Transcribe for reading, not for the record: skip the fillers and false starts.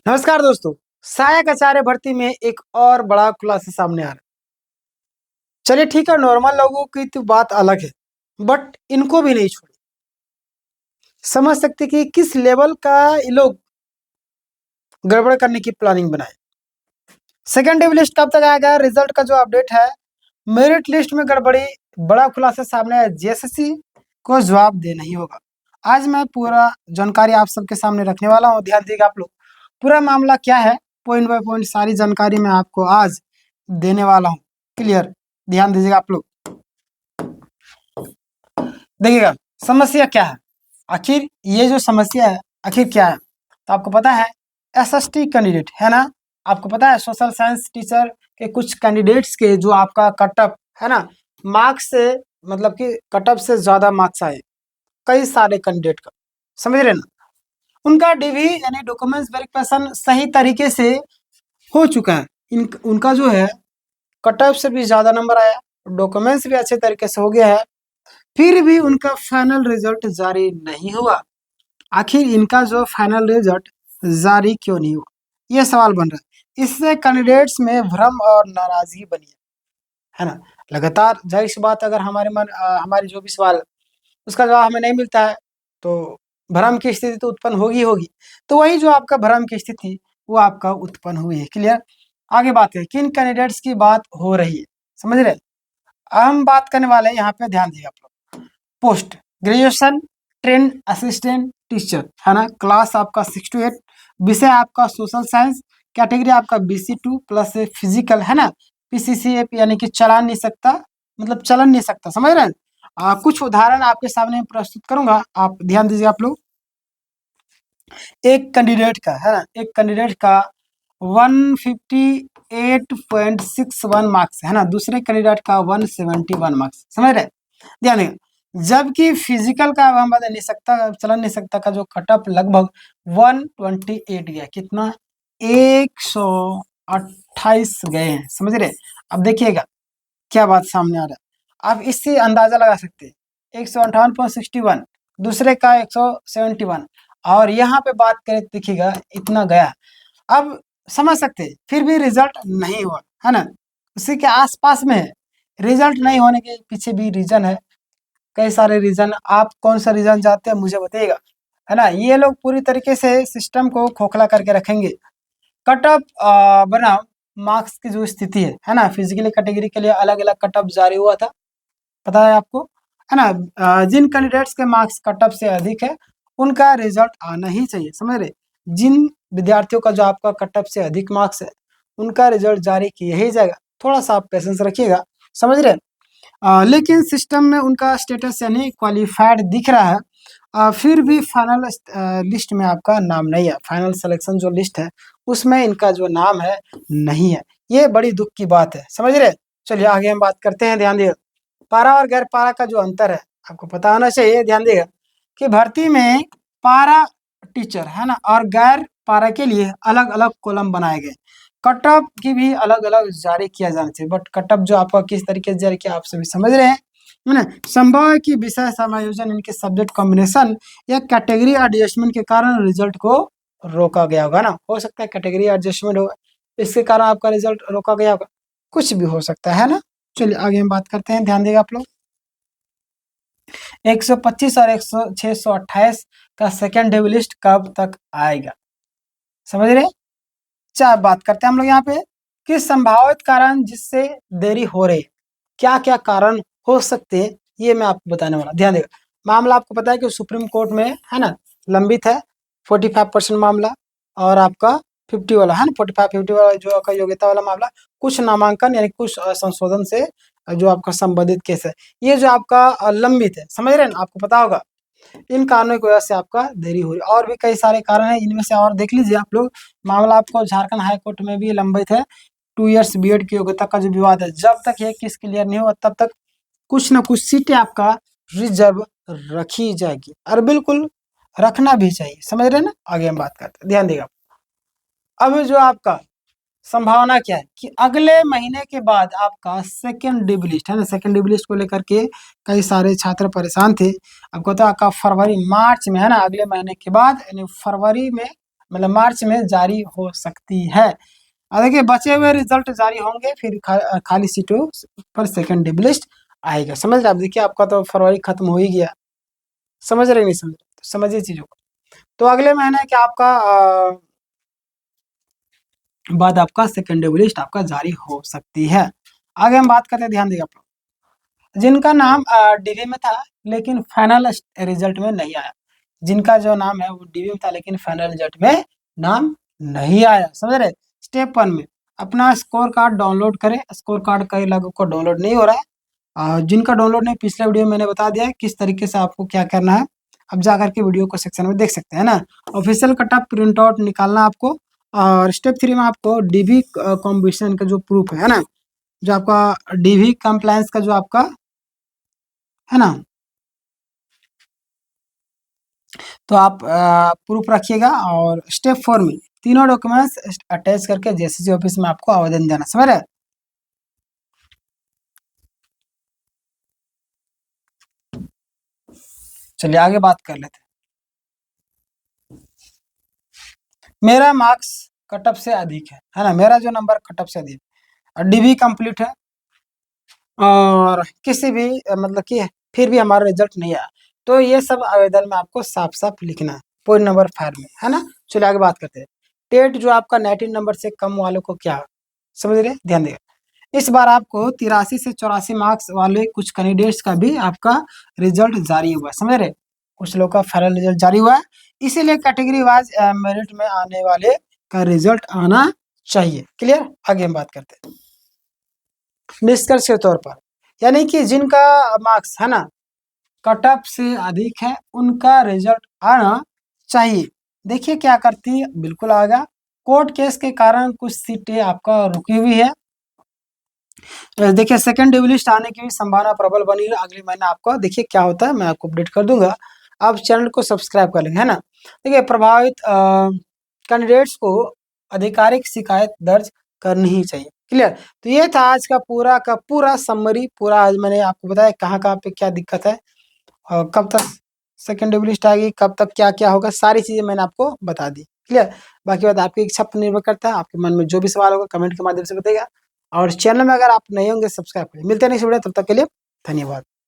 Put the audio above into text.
नमस्कार दोस्तों। सहायक आचार्य भर्ती में एक और बड़ा खुलासा सामने आ रहा है। चलिए ठीक है, नॉर्मल लोगों की तो बात अलग है, बट इनको भी नहीं छोड़ी। समझ सकते कि किस लेवल का ये लोग गड़बड़ करने की प्लानिंग बनाए। सेकेंड डिव लिस्ट कब तक आएगा? रिजल्ट का जो अपडेट है, मेरिट लिस्ट में गड़बड़ी, बड़ा खुलासा सामने आया। जेएसएससी को जवाब देना ही होगा। आज मैं पूरा जानकारी आप सबके सामने रखने वाला हूँ, ध्यान दीजिएगा आप लोग। पूरा मामला क्या है, पॉइंट बाय पॉइंट सारी जानकारी मैं आपको आज देने वाला हूँ। क्लियर, ध्यान दीजिएगा आप लोग। देखिएगा समस्या क्या है, आखिर ये जो समस्या है आखिर क्या है। तो आपको पता है एसएसटी कैंडिडेट है ना, आपको पता है सोशल साइंस टीचर के कुछ कैंडिडेट्स के जो आपका कटअप है ना, मार्क्स से मतलब कि कटअप से ज्यादा मार्क्स आए कई सारे कैंडिडेट का, समझ रहे ना। उनका डीवी यानी डॉक्यूमेंट्स वेरिफिकेशन सही तरीके से हो चुका है। उनका जो है कटअप से भी ज्यादा नंबर आया, डॉक्यूमेंट्स भी अच्छे तरीके से हो गया है, फिर भी उनका फाइनल रिजल्ट जारी नहीं हुआ। आखिर इनका जो फाइनल रिजल्ट जारी क्यों नहीं हुआ, यह सवाल बन रहा है। इससे कैंडिडेट्स में भ्रम और नाराजगी बनी है ना। लगातार जाहिर सी बात, अगर हमारी जो भी सवाल उसका जवाब हमें नहीं मिलता है तो भ्रम की स्थिति तो उत्पन्न होगी होगी। तो वही जो आपका भ्रम की स्थिति वो आपका उत्पन्न हुई है। क्लियर, आगे बात है किन कैंडिडेट्स की बात हो रही है, समझ रहे। हम बात करने वाले हैं यहाँ पे, ध्यान दिएगा आप लोग। Post graduation trend assistant teacher है ना, क्लास आपका 6 to 8, विषय आपका सोशल साइंस, कैटेगरी आपका BC2 प्लस फिजिकल है ना, PCCA यानी कि चला नहीं सकता, मतलब चलन नहीं सकता, समझ रहे हैं। कुछ उदाहरण आपके सामने प्रस्तुत करूंगा, आप ध्यान दीजिए आप लोग। एक कैंडिडेट का है ना, एक कैंडिडेट का 158.61 मार्क्स है ना, दूसरे कैंडिडेट का 171 मार्क्स, समझ रहे। ध्यान देंगे, जबकि फिजिकल का अब हम बता नहीं सकता, चलन नहीं सकता का जो कटअप लगभग 128 गया, कितना 128 गए हैं, समझ रहे। अब देखिएगा क्या बात सामने आ रहा है, आप इससे अंदाजा लगा सकते हैं। 158.61, दूसरे का 171, और यहाँ पे बात करें तो देखिएगा इतना गया। अब समझ सकते हैं फिर भी रिजल्ट नहीं हुआ है ना, उसी के आसपास में है। रिजल्ट नहीं होने के पीछे भी रीजन है, कई सारे रीजन। आप कौन सा रीजन चाहते हैं मुझे बताइएगा, है ना। ये लोग पूरी तरीके से सिस्टम को खोखला करके रखेंगे। कटअप बनाम मार्क्स की जो स्थिति है ना, फिजिकली कैटेगरी के लिए अलग अलग कटअप जारी हुआ था, पता है आपको, है ना। जिन कैंडिडेट्स के मार्क्स कटअप से अधिक है उनका रिजल्ट आना ही चाहिए, समझ रहे। जिन विद्यार्थियों का जो आपका कटअप से अधिक मार्क्स है उनका रिजल्ट जारी किया ही जाएगा। थोड़ा सा आप पेशेंस रखिएगा, समझ रहे। लेकिन सिस्टम में उनका स्टेटस यानी क्वालिफाइड दिख रहा है, फिर भी फाइनल लिस्ट में आपका नाम नहीं है। फाइनल सिलेक्शन जो लिस्ट है उसमें इनका जो नाम है नहीं है, ये बड़ी दुख की बात है, समझ रहे। चलिए आगे हम बात करते हैं, ध्यान दिए। पारा और गैर पारा का जो अंतर है आपको पता होना चाहिए, ध्यान देगा कि भर्ती में पारा टीचर है ना और गैर पारा के लिए अलग अलग कॉलम बनाए गए। कटअप की भी अलग अलग जारी किया जाना चाहिए, बट कटअप जो आपका किस तरीके से जारी किया आप सभी समझ रहे हैं, है ना। संभव है कि विषय समायोजन, इनके सब्जेक्ट कॉम्बिनेशन या कैटेगरी एडजस्टमेंट के कारण रिजल्ट को रोका गया होगा ना। हो सकता है कैटेगरी एडजस्टमेंट होगा, इसके कारण आपका रिजल्ट रोका गया होगा, कुछ भी हो सकता है ना। चलिए आगे हम बात करते हैं, ध्यान देगा आप लोग। 125 और 628 का सेकेंड डेव लिस्ट कब तक आएगा, समझ रहे। चार बात करते हैं हम लोग यहाँ पे कि संभावित कारण जिससे देरी हो रही है, क्या क्या कारण हो सकते हैं ये मैं आपको बताने वाला, ध्यान देगा। मामला आपको पता है कि सुप्रीम कोर्ट में है ना लंबित है 45% मामला, और आपका 50 वाला है ना, 45-50 वाला जो आपका योग्यता वाला मामला, कुछ नामांकन यानी कुछ संशोधन से जो आपका संबंधित केस है, ये जो आपका लंबित है, समझ रहे हैं ना। आपको पता होगा इन कारणों की वजह से आपका देरी हुई, और भी कई सारे कारण हैं, इनमें से और देख लीजिए आप लोग। मामला आपको झारखंड हाई कोर्ट में भी लंबित है। 2 इयर्स बीएड की योग्यता का जो विवाद है, जब तक ये केस क्लियर नहीं हुआ तब तक कुछ ना कुछ सीटें आपका रिजर्व रखी जाएगी, और बिल्कुल रखना भी चाहिए, समझ रहे हैं ना। आगे हम बात करते हैं, ध्यान देगा। अब जो आपका संभावना क्या है कि अगले महीने के बाद आपका सेकेंड डिव लिस्ट है ना, सेकेंड डिव लिस्ट को लेकर के कई सारे छात्र परेशान थे। आपको तो आपका फरवरी मार्च में है ना, अगले महीने के बाद यानी फरवरी में मतलब मार्च में जारी हो सकती है। और देखिए बचे हुए रिजल्ट जारी होंगे, फिर खाली सीटों पर सेकंड डे लिस्ट आएगा। समझ रहे आप? देखिए आपका तो फरवरी खत्म हो ही गया, समझ रहे नहीं समझ रहे? तो समझिए चीजों को। तो अगले महीने क्या आपका बाद आपका सेकंड डे लिस्ट आपका जारी हो सकती है। आगे हम बात करते हैं, ध्यान देगा आप लोग, जिनका नाम डीवी में था लेकिन फाइनल रिजल्ट में नहीं आया। जिनका जो नाम है वो डीवी में था लेकिन फाइनल रिजल्ट में नाम नहीं आया। समझ रहे? स्टेप 1 में अपना स्कोर कार्ड डाउनलोड करें। स्कोर कार्ड कई लोगों को डाउनलोड नहीं हो रहा है। जिनका डाउनलोड नहीं, पिछले वीडियो में मैंने बता दिया है किस तरीके से आपको क्या करना है। अब जा करके वीडियो को सेक्शन में देख सकते हैं ना। Official cut off print out निकालना आपको। और स्टेप 3 में आपको डीवी कॉम्बिनेशन का जो प्रूफ है ना, जो आपका डीवी कंप्लायंस का जो आपका है ना, तो आप प्रूफ रखिएगा। और स्टेप 4 में तीनों डॉक्यूमेंट्स अटैच करके जेसीसी ऑफिस में आपको आवेदन देना। समझ रहे? चलिए आगे बात कर लेते हैं। मेरा मार्क्स कटअप से अधिक है ना, मेरा जो नंबर कटअप से अधिक और डीवी कंप्लीट है, और किसी भी मतलब कि फिर भी हमारा रिजल्ट नहीं आया, तो ये सब आवेदन में आपको साफ साफ लिखना है पॉइंट नंबर 5 में, है ना। चलिए आगे बात करते हैं। टेट जो आपका 19 नंबर से कम वालों को क्या, समझ रहे? ध्यान देगा। इस बार आपको 83 से 84 मार्क्स वाले कुछ कैंडिडेट्स का भी आपका रिजल्ट जारी हुआ है। समझ रहे? कुछ लोग का फाइनल रिजल्ट जारी हुआ है, इसीलिए कैटेगरी वाइज मेरिट में आने वाले का रिजल्ट आना चाहिए। क्लियर? आगे हम बात करते हैं। निष्कर्ष के तौर पर, यानी कि जिनका मार्क्स है ना कट ऑफ से अधिक है उनका रिजल्ट आना चाहिए। देखिए क्या करती है, बिल्कुल आएगा। कोर्ट केस के कारण कुछ सीटें आपका रुकी हुई है। देखिए सेकंड ड्यू लिस्ट आने की भी संभावना प्रबल बनी है। अगले महीने आपको देखिए क्या होता है, मैं आपको अपडेट कर दूंगा। आप चैनल को सब्सक्राइब कर लेंगे, है ना। देखिए प्रभावित कैंडिडेट्स को आधिकारिक शिकायत दर्ज करनी ही चाहिए। क्लियर? तो ये था आज का पूरा समरी। पूरा आज मैंने आपको बताया कहाँ कहाँ पे क्या दिक्कत है और कब तक सेकंड ड्यू लिस्ट आएगी, कब तक क्या क्या होगा, सारी चीजें मैंने आपको बता दी। क्लियर? बाकी बात आपकी इच्छा पर निर्भर करता है। आपके मन में जो भी सवाल होगा कमेंट के माध्यम से बताइएगा। और चैनल में अगर आप नए होंगे सब्सक्राइब करें। मिलते हैं नेक्स्ट वीडियो, तब तक के लिए धन्यवाद।